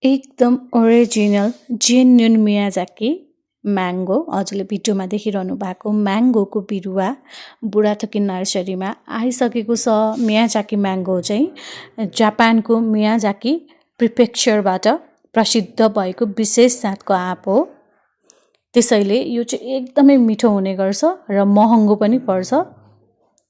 एकदम original genuine Miyazaki mango हजुरले भिडियोमा देखिरहनु भएको म्याङ्गोको बिरुवा बुढाथोकी नर्सरीमा आइसकेको छ। मियाजाकी म्याङ्गो चाहिँ जापानको मियाजाकी प्रिफेक्चरबाट प्रसिद्ध भएको विशेष जातको आँप हो। त्यसैले यो चाहिँ एकदमै मिठो हुने गर्छ र महँगो पनि पर्छ।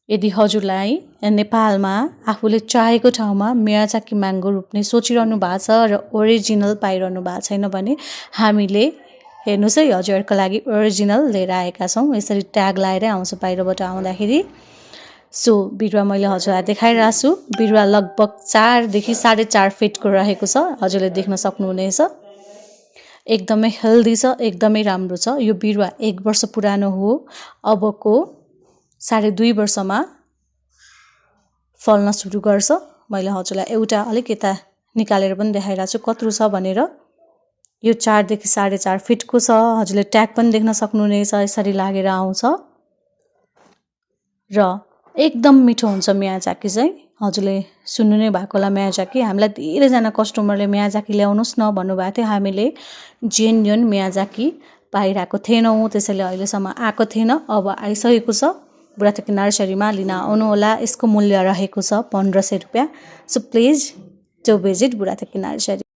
यदि हजुरलाई नेपालमा आफूले चाहेको ठाउँमा मियाजाकी म्याङ्गो रोप्ने सोचिरहनु भएको छ र ओरिजिनल पाइरहनु भएको छैन भने हामीले हेर्नुहोस् है हजुरहरूको लागि ओरिजिनल लिएर आएका छौँ। यसरी ट्याग लगाएरै आउँछ बाहिरबाट आउँदाखेरि। सो बिरुवा मैले हजुरलाई देखाइरहेको छु। बिरुवा लगभग 4 देखि 4.5 फिटको रहेको छ, हजुरले देख्न सक्नुहुनेछ। एकदमै हेल्दी छ, एकदमै राम्रो छ। यो बिरुवा 1 वर्ष पुरानो हो। अबको 2.5 वर्षमा फल्न सुरु गर्छ। मैले हजुरलाई एउटा अलिक यता निकालेर पनि देखाइरहेको छु कत्रो छ भनेर। यो 4 देखि 4.5 फिटको छ। हजुरले ट्याग पनि देख्न सक्नुहुनेछ, यसरी लागेर आउँछ र एकदम मिठो हुन्छ मियाजाकी चाहिँ। हजुरले सुन्नु नै भएको होला मियाजाकी। हामीलाई धेरैजना कस्टमरले मियाजाकी ल्याउनुहोस् न भन्नुभएको थियो। हामीले जेन्युन मियाजाकी पाइरहेको थिएनौँ, त्यसैले अहिलेसम्म आएको थिएन। अब आइसकेको छ। बुढाथोकी नर्सरीमा लिन आउनुहोला। यसको मूल्य रहेको छ 1500 रुपियाँ। So please do visit Budhathoki nursery.